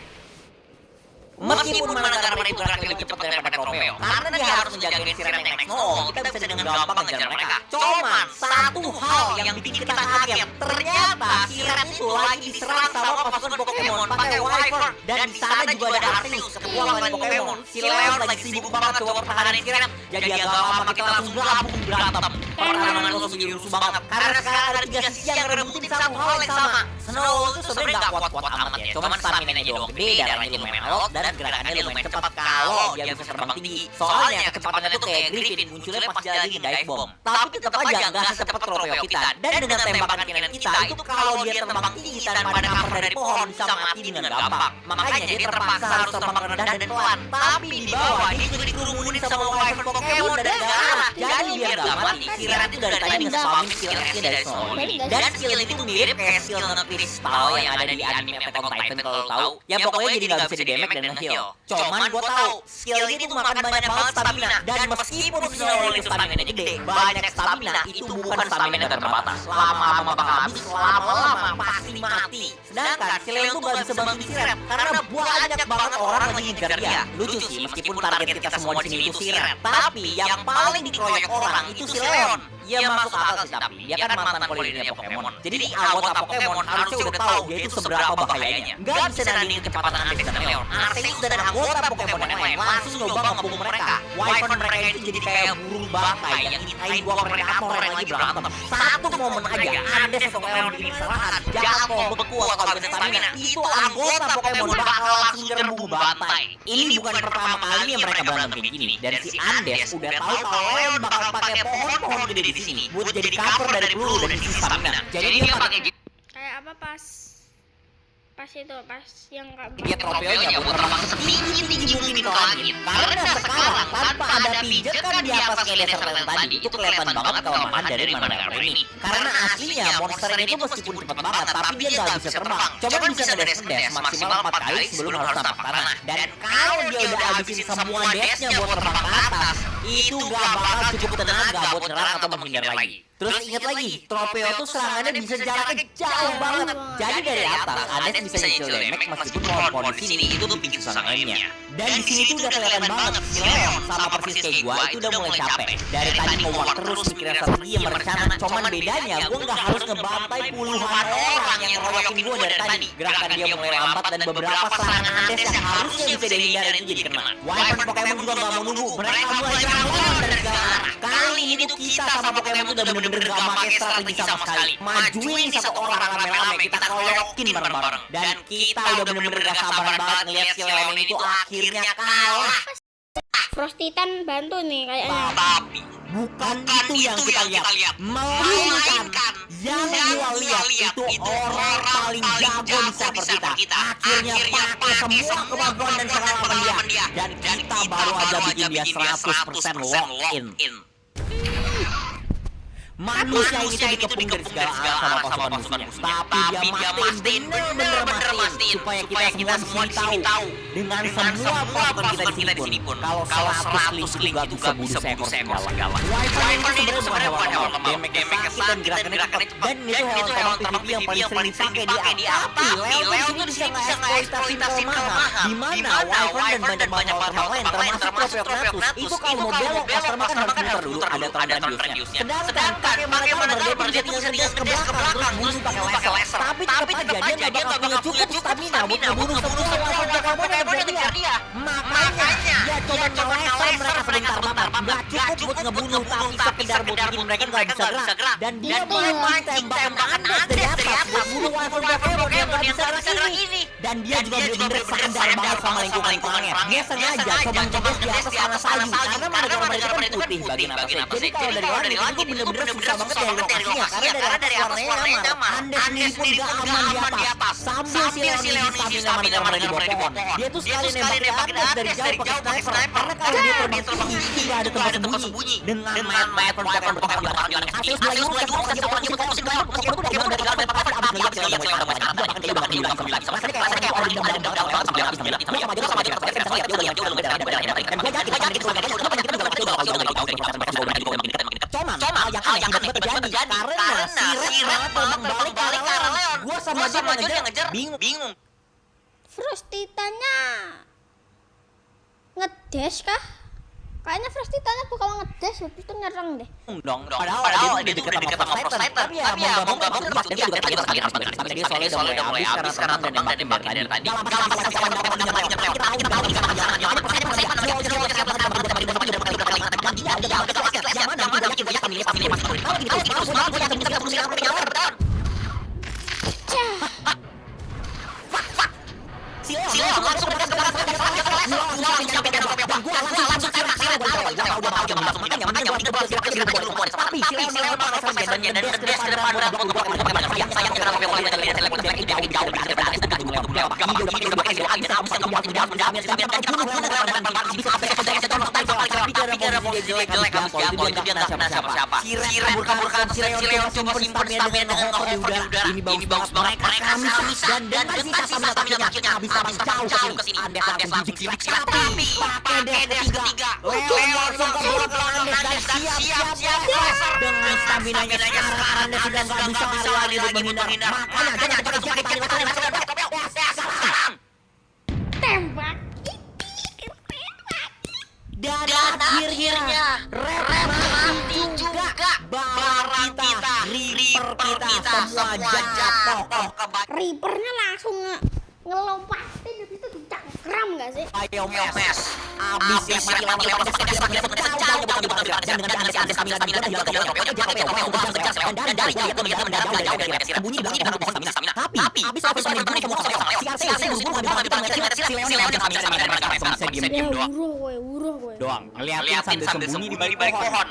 Meskipun Managara itu gerak lebih cepat daripada Tropeo, karena dia harus menjagain si Red yang nol, kita bisa dengan gampang ngejar mereka. Cuman satu hal yang bikin kita kaget, ternyata si Red itu lagi diserang sama pasukan Pokemon pakai Wyvern, dan di sana juga ada Arceus, ketua lawan Pokemon. Si Leon lagi sibuk banget coba pertahanan si Red, jadi agak lama kita langsung gabung berantem. Pertahanan langsung jadi rusuh banget, karena sekarang ada 3 sisi yang ngerebutin satu hal yang sama. Snow itu sebenarnya nggak kuat-kuat amat ya, cuman stamina-nya doang gede, darahnya lumayan alot, dan gerakannya lumayan cepat kalau dia bisa terbang tinggi. Soalnya kecepatannya tuh kayak Griffin, munculnya pas dia lagi dive bomb. Tapi tetap aja nggak secepat Tropeo kita. Dan dengan tembakan kanan kita itu kalau dia terbang tinggi tanpa ada cover dari pohon bisa mati dengan gampang. Makanya dia terpaksa harus terbang rendah dan pelan. Tapi di bawah dia juga dikerumunin sama Wyvern Pokemon dan gak arah. Jadi dia nggak mati. Si Red itu dari tadi nge-spamin skill-nya dari Snow. Dan skill itu mirip kayak skill nge-kristal yang ada di anime Attack on Titan kalau tahu. Ya pokoknya jadi nggak bisa di-damage dan nge-heal. Cuman gue tahu skill itu makan banyak banget stamina. Dan meskipun Snow itu stamina gede, banyak stamina itu bukan stamina terbatas. Lama-lama bakal habis, lama-lama pasti mati. Sedangkan si Leon tuh gak bisa bantuin si Rep karena banyak banget orang lagi ngejar dia. Lucu sih, meskipun target kita semua di sini itu si Rep, tapi yang paling dikeroyok orang itu si Leon. Ya masuk akal sih, tapi dia kan mantan koordinator Pokemon. Jadi anggota Pokemon harusnya udah tahu dia itu seberapa bahayanya. Gak bisa nandingin kecepatan Arceus dan Leon. Arceus dan anggota Pokemon yang lain langsung nyoba ngepung mereka. Wyvern mereka itu jadi kayak burung bangkai yang nyiptain dua predator yang lagi berantem. Satu momen aja Andes atau Leon bikin kesalahan, jatuh, beku atau habis stamina, itu anggota Pokemon bakal langsung nyerbu bantai. Ini bukan pertama kalinya mereka berantem kayak gini. Dan si Andes udah tahu kalau Leon bakal pakai pohon-pohon gede di sini buat jadi cover dari peluru dan isi stamina. Jadi dia pakai Kayak apa pas yang dia tropeonya buat terbang setinggi-tinggi mungkin ke langit. Karena sekarang tanpa ada pijet kan di atas kayak Desert tadi, itu kelihatan banget kelemahan dari Managara ini. Karena aslinya monster ini tuh meskipun cepat banget, tapi dia nggak bisa terbang. Coba bisa ngedes maksimal 4 kali sebelum harus napak tanah. Dan kalau dia udah habisin semua desnya buat terbang ke atas, itu gak bakal cukup tenaga buat nyerang atau menghindar lagi. Terus ingat lagi, Tropeo tuh serangannya bisa jaraknya jauh banget. Jadi dari atas, Andes bisa nyicil damage meskipun pohon-pohon di sini itu tuh bikin susah mainnya. Dan di sini tuh udah kelihatan banget si Leon sama persis kayak gua itu udah mulai capek. Dari tadi ngowak terus mikirin strategi yang merencana. Cuman bedanya gua nggak harus ngebantai puluhan orang yang ngeroyokin gua dari tadi. Gerakan dia mulai lambat dan beberapa serangan Andes yang harusnya bisa dihindari itu jadi kena. Wyvern Pokemon juga nggak mau nunggu. Mereka mulai nyerang Leon dari segala arah. Kali ini tuh kita sama Pokemon tuh udah bener-bener gak pakai strategi sama sekali. Majuin satu orang rame-rame, kita keroyokin bareng-bareng. Dan kita udah bener-bener gak sabaran banget ngeliat si Leon itu akhirnya kalah. Frost Titan bantu nih kayaknya. Tapi bukan itu yang kita lihat, melainkan yang gua lihat itu orang paling jago di server kita. Akhirnya pakai semua kemampuan dan pengalaman dia. Dan kita baru aja bikin dia 100% lock in. Manusia ini tuh dikepung dari segala arah sama pasukan musuhnya. Tapi dia mastiin, bener-bener mastiin supaya kita semua di sini tahu dengan semua pasukan kita di sini pun kalau 100 link juga bisa bunuh seekor segala. Wyvern ini sebenarnya bukan hewan lemah, damage sakit dan gerakannya cepat. Dan itu hewan terbang PvP yang paling sering dipakai dia. Tapi Leon tuh bisa nge-eksploitasi Maha, dimana Wyvern dan banyak hewan lain termasuk Tropeocnatus itu kalau mau belok Master kan harus muter dulu, ada turn radiusnya. Sedangkan pakai mana dia tinggal ngedes ke belakang terus bunuh pakai laser. Tapi tetap aja dia nggak bakal punya cukup stamina buat ngebunuh semua Pokemon yang ngejar dia. Makanya dia coba nge-laser mereka sebentar. Nggak cukup buat ngebunuh, tapi sekedar buat bikin mereka nggak bisa gerak. Dan dia main tembakan Andes dari atas buat bunuh Pokemon yang nggak bisa gerak ini. Dan dia juga bener-bener sadar banget sama lingkungannya. Dia sengaja coba ngedes di atas tanah salju karena Managara mereka kan putih bagian atasnya. Jadi kalau dari langit itu bener-bener susah banget dari lokasinya karena dari atas warnanya nyamar. Andes sendiri pun gak aman di atas. Sambil si Leon ini stamina Managara di bawah pohon. Dia tuh sekali nembakin Andes dari jauh pakai sniper. Karena kalau dia terbang tinggi gak ada tempat sembunyi. Dengan mayat Pokemon bertambah di atas. Arceus mulai ngurus ke bawah, dia musim Pokemon tuh dia udah jalan apa-apa abis ngeliat si Leon yang mulai tambah. Bahkan dia udah hilang sama lagi. Sama sekali kayak orang di dalam sampai habis. Tapi sama dia saya lihat dia udah beda. Dan gue jadi kita Cuman yang aneh terjadi karena si Red terbang balik ke arah Leon. Gua sama dia ngejar bingung. Frost Titannya ngedash kah? Kayaknya Frost Titannya bakal ngedash habis itu nyerang deh. Padahal dia deket sama Frost Titan. Tapi ya mau gak mau dia juga tapi dia soalnya udah mulai habis karena terbang dan nembakin dari tadi. dia jelek habis jatuh itu dia nggak kena siapa-siapa. Si Red kabur ke atas dan si Leon coba simpen stamina dengan nge-hover di udara. Ini bagus banget, mereka bisa dan sisa stamina akhirnya habis jauh ke sini. Andes langsung jidik tapi pakai dash ketiga. Leon langsung kabur ke belakang dan siap dengan stamina-nya sekarang Andes sudah nggak bisa lari lagi untuk menghindar. Makanya jangan cepat Tembak. dan akhirnya Red mati juga. Barang kita, Reaper kita semua jatuh ke bawah. Reapernya langsung ngelompatin habis itu dicangkram nggak sih? Ayo mes, abis ya mati lewat dan dengan Andes kami lagi tapi abis Uroh gue. doang ngeliatin sambil sembunyi di balik pohon.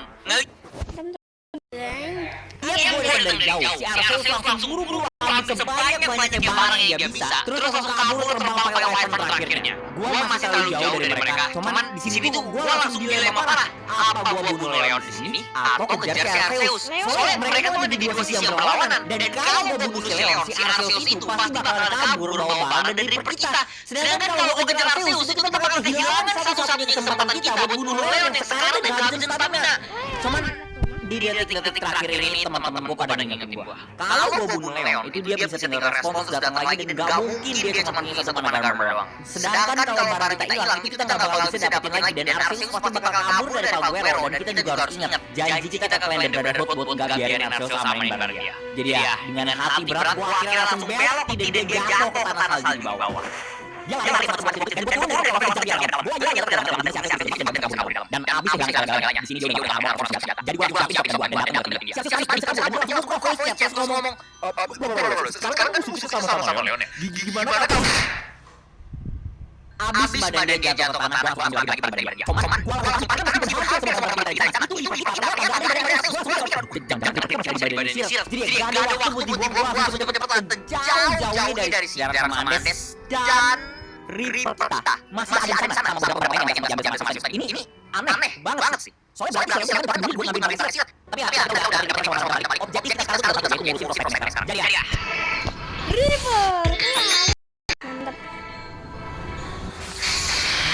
Iya, gue dari jauh. Si Arceus langsung buru-buru ambil sebanyak-banyaknya barang yang dia bisa. Terus langsung kabur terbang pakai weapon terakhirnya. Gue masih terlalu jauh dari mereka. Cuman di sini tuh gue langsung dilema parah. Apa gue bunuh Leon di sini atau kejar si Arceus? Soalnya mereka tuh ada di dua sisi yang berlawanan. Dan kalau gue bunuh si Leon, si Arceus itu pasti bakalan kabur bawa barang dari Reaper kita. Sedangkan kalau gue kejar Arceus, itu kita bakal kehilangan satu-satunya kesempatan kita buat bunuh Leon yang sekarang udah ngabisin stamina. Cuman di detik-detik terakhir ini teman-teman gue pada ngingetin gue, kalau gue bunuh Leon itu dia bisa tinggal respons datang lagi dan gak mungkin dia cuma punya satu mana gambar doang. Sedangkan kalau barang kita hilang itu kita gak bakal bisa dapetin lagi dan Arceus pasti bakal kabur dari Palguero. Dan kita juga harus ingat janji kita ke Clan Brotherhood buat gak biarin Arceus samain barang dia. Jadi ya dengan hati berat gue akhirnya langsung belok dan dia jatuh ke tanah salju di bawah. Dia lari satu dan gue tahu kalau dan abis segala-galanya di sini dia udah kabur orang senjata. Jadi gue siapin gue dan dapetin dia. Siap ngomong. Sekarang kan susu sama Leon ya. Gimana kamu? Abis badan dia jatuh ke tanah, gue ambil lagi badan dia. Cuman gue langsung pakai badan dia. Jadi gak ada waktu buat dibuang langsung cepet-cepetan jauh-jauh dari sejarah sama Andes dan Reaper kita masih ada di sana sama beberapa pemain yang jambe sama ini aneh banget sih. Soalnya berarti saya udah dulu buat ngambil silat. Tapi udah sama objektif kita sekarang udah jadi ngurusin prospek sekarang. Jadi ya. Reaper.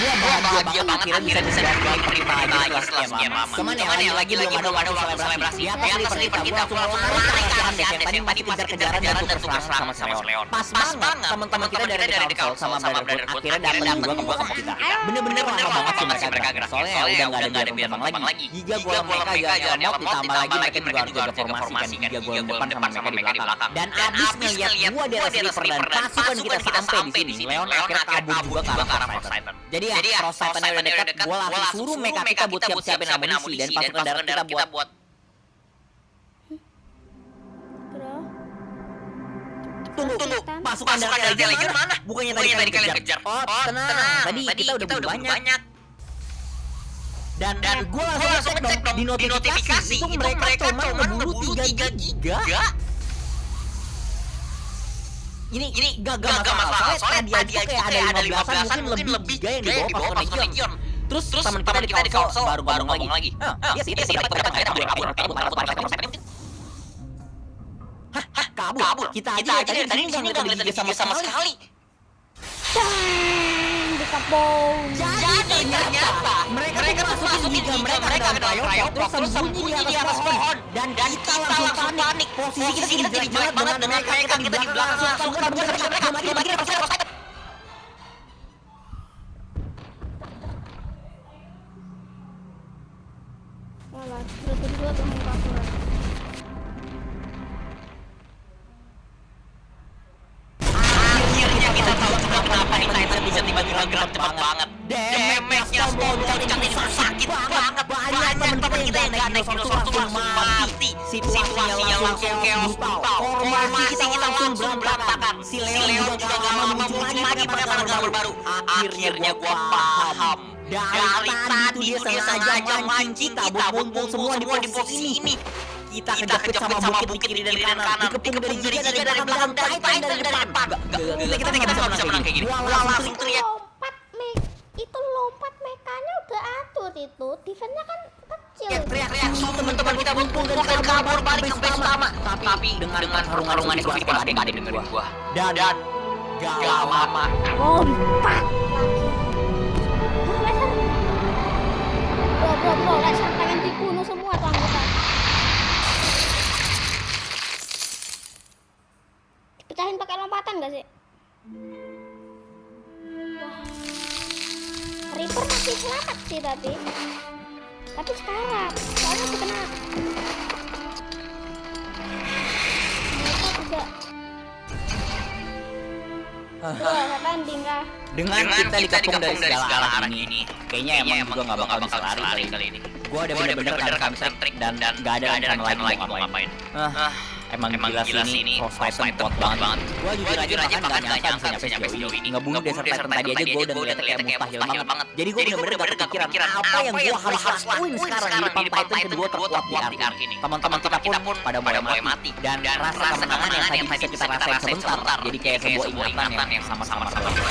Gua bahagia banget akhirnya bisa dari Reaper lagi setelah sekian lama. Cuman ya lagi belum ada waktu selebrasi. Ya atas Reaper kita gua lari ke Andes yang tadi pas kejar-kejaran dan tugas sama Leon. Pas banget teman-teman kita dari Council sama Brotherhood akhirnya datang juga ke bawah kita. Bener-bener lama banget sih mereka gerak. Soalnya udah gak ada biar terbang lagi. Giga gua mereka jalan nyamuk ditambah lagi mereka juga harus jaga formasi kan. Giga gua depan sama mereka di belakang. Dan abis ngeliat gua di atas Reaper dan pasukan kita sampai di sini, Leon akhirnya kabur juga ke arah Poseidon. Jadi ya, Cross Titan udah dekat, gue langsung suruh mecha kita buat siap-siapin amunisi dan pasukan darat kita buat tunggu, pasukan darat lagi mana? Bukannya tadi kalian kejar? Oh, tenang, tadi kita udah banyak. Dan gue langsung cek dong di notifikasi itu mereka cuma ngeburu 3 giga. Ini gak masalah, soalnya dia kayak ada 15-an mungkin lebih giga yang dibawa pasukan Legion. Terus teman kita di Council baru ngomong lagi. Iya sih, kabur. Kita aja dari tadi di sini gak ngeliat dia sama sekali. Dikepung. Jadi ternyata mereka masukin giga mereka ke dalam terus sembunyi di atas pohon dan kita langsung panik. Posisi kita jadi jelek banget dengan mereka kita di belakang langsung bagi Walah, berdua tuh kabur. Akhirnya kita tahu juga kenapa nih Titan bisa tiba-tiba gerak cepat banget. Damage-nya loncat itu sakit banget. Banyak teman-teman kita yang gak naik dinosaurus langsung mati. Situasinya langsung chaos brutal. Formasi kita langsung berantakan. Si Leon juga gak lama muncul lagi pakai armor baru. Akhirnya gua paham. Dari tadi dia sengaja mancing kita buat mumpung semua di posisi ini. Kita kejepit sama bukit kiri dan kanan, dikepung dari giga dari belakang dan Titan dari depan. Kita bisa menang kayak gini. Gua langsung teriak. Lompat mekanya udah atur itu. Defense-nya kan kita beruntung dan kabur balik ke base utama. Tapi dengan harungan itu kita ada yang dengerin gua. Dan gak lama Lompat lagi. Bro, laser pengen dibunuh semua tuh anggota. Dipecahin pakai lompatan gak sih? Wah. Reaper masih selamat sih tapi sekarang soalnya kena mereka juga. Wah, landing kah? dengan kita dikepung dari segala arah ini, kayaknya emang juga nggak bakal bisa lari kali ini. Gua udah bener-bener kan trik dan nggak ada rencana lagi mau ngapain. Emang gila sih ini Frostbite kuat banget. Gua jujur aja bahkan nggak nyangka bisa nyampe sejauh ini. Ngebunuh Desert Titan tadi aja gua udah ngeliatnya kayak mustahil banget. Jadi gua bener-bener gak kepikiran apa yang gua harus lakuin sekarang di depan Titan kedua terkuat di arc ini. Teman-teman kita pun pada mulai mati dan rasa kemenangan yang tadi bisa kita rasain sebentar jadi kayak sebuah ingatan yang sama-sama terlalu.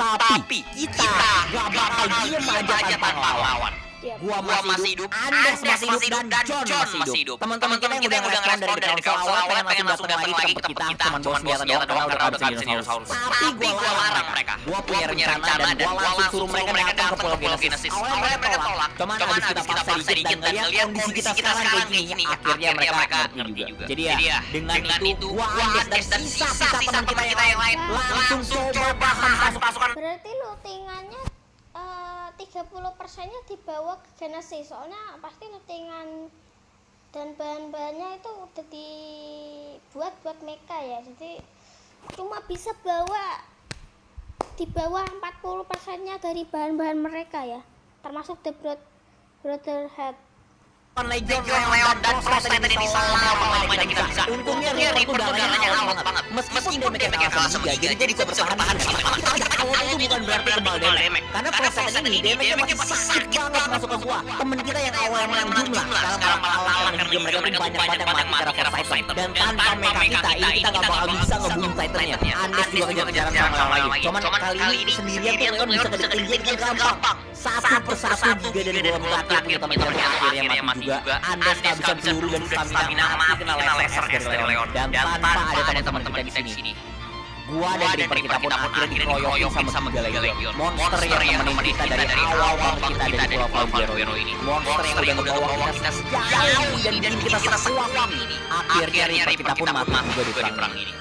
Tapi kita gak bakal diem aja tanpa ngelawan. Gua masih hidup, Andes masih hidup, dan John masih hidup. Teman-teman kita yang udah ngerespon dari Council awal pengen langsung datang lagi ke tempat kita, cuman bawa senjata doang karena udah kehabisan dinosaurus. Tapi gua larang mereka. Gua punya rencana dan gua langsung suruh mereka datang ke Pulau Genesis. Awalnya mereka tolak, cuman abis kita paksa dikit dan ngeliat kondisi kita sekarang kayak gini, akhirnya mereka ngerti juga. Jadi ya, dengan itu gua Andes dan sisa teman kita yang lain langsung coba bahan pasukan. Berarti lootingannya 30%-nya dibawa ke Genesis, soalnya pasti lootingan dan bahan-bahannya itu udah dibuat buat mecha ya, jadi cuma bisa di bawah 40%-nya dari bahan-bahan mereka ya, termasuk The Brotherhood. Legion, Leon, dan Frostbite tadi selama-lamanya kita bisa. Untungnya Reaper tuh darahnya awet banget. Meskipun damage-nya kalah sama 3, jadi kita bisa bertahan di sini. Awalnya itu bukan berarti kebal damage. Karena Frostbite ini damage-nya masih sakit banget masuk ke gua. Temen kita yang awalnya menang jumlah, sekarang malah kalah karena juga mereka tuh banyak mati karena Frostbite. Dan tanpa mecha kita, ini kita gak bakal bisa ngebunuh Titan-nya. Andes juga kejar-kejaran sama yang lain. Cuman kali ini sendirian tuh Leon bisa kedeketin dia dengan gampang. Satu persatu juga dari bola terakhir teman-teman akhirnya mati juga. Andes gak bisa peluru dan stamina mati kena laser dari Leon. Dan tanpa ada teman-teman kita di sini, gua dan Reaper kita pun akhirnya dikeroyokin sama tiga Legion. Monster yang nemenin kita dari awal banget kita ada di Pulau Valguero ini. Monster yang udah ngebawa kita sejauh dan bikin kita sekuat ini. Akhirnya Reaper kita pun mati juga di perang ini.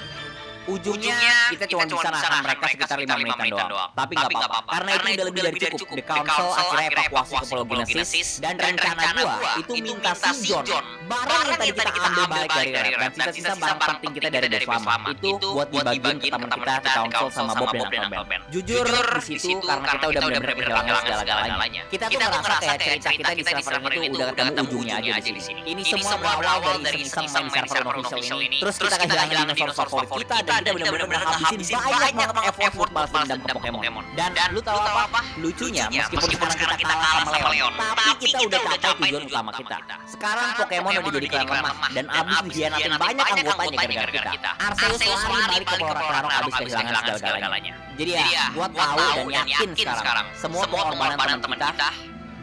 Ujungnya kita cuma bisa nahan mereka sekitar 5 menitan doang. Tapi nggak apa-apa, karena itu udah lebih dari cukup. The Council akhirnya evakuasi ke Pulau Genesis. Dan rencana gua itu minta si John barang yang tadi kita ambil balik dari Red dan sisa-sisa barang penting kita dari Death Lama itu buat dibagiin ke teman kita The Council sama Bob dan Uncle Ben. Jujur di situ karena kita udah benar-benar kehilangan segala-galanya. Kita tuh ngerasa kayak cerita kita di server itu udah ketemu ujungnya aja di sini. Ini semua berawal dari iseng-iseng main server official ini. Terus kita kehilangan dinosaurus favorit kita dan kita benar-benar menghabisin banyak banget effort balas dendam ke Pokemon. Dan lu tahu apa? Lucunya meskipun sekarang kita kalah sama Leon, tapi kita udah capai tujuan utama kita. Sekarang Pokemon udah jadi klan lemah dan abis dihianatin banyak anggotanya gara-gara kita. Arceus lari balik ke Porak-Porok abis kehilangan segala-galanya. Jadi ya, gua tahu dan yakin sekarang semua pengorbanan teman kita,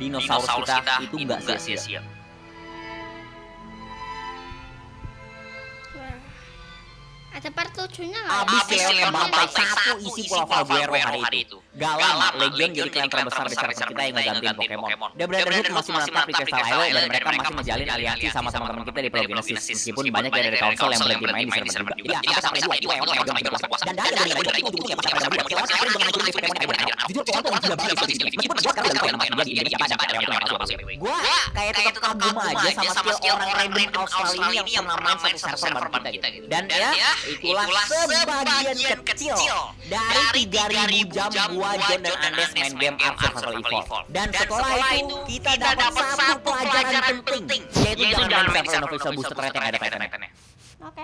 dinosaurus kita itu nggak sia-sia. Ada part 7-nya nggak? Abis Leon membantai satu isi Pulau Valguero hari itu. Gak lama, Legion jadi klan terbesar di server kita yang ngegantiin Pokemon. The Brotherhood masih menetap di Crystal Isle dan mereka masih menjalin aliansi sama teman-teman kita di Pulau Genesis. Meskipun banyak dari Council yang berhenti main di server juga. Iya, kita sampai 2 Leon yang udah berkuasa. Dan dari itu ujungnya pas pada berdua. Leon akhirnya dengan turun Pokemon yang benar. Jujur Leon tuh gila banget di sini. Meskipun gua sekarang udah tahu nama dia jadi siapa dan Leon itu yang masuk. Gua kayak tetap kagum aja sama skill orang random Australia ini yang pernah main satu server bareng kita gitu. Dan ya, itulah sebagian kecil dari 3.000 jam gua, John dan Andes main game Ark Survival Evolved. Dan setelah itu kita dapat satu pelajaran penting, yaitu jangan main server unofficial booster yang ada Titan-nya. Oke.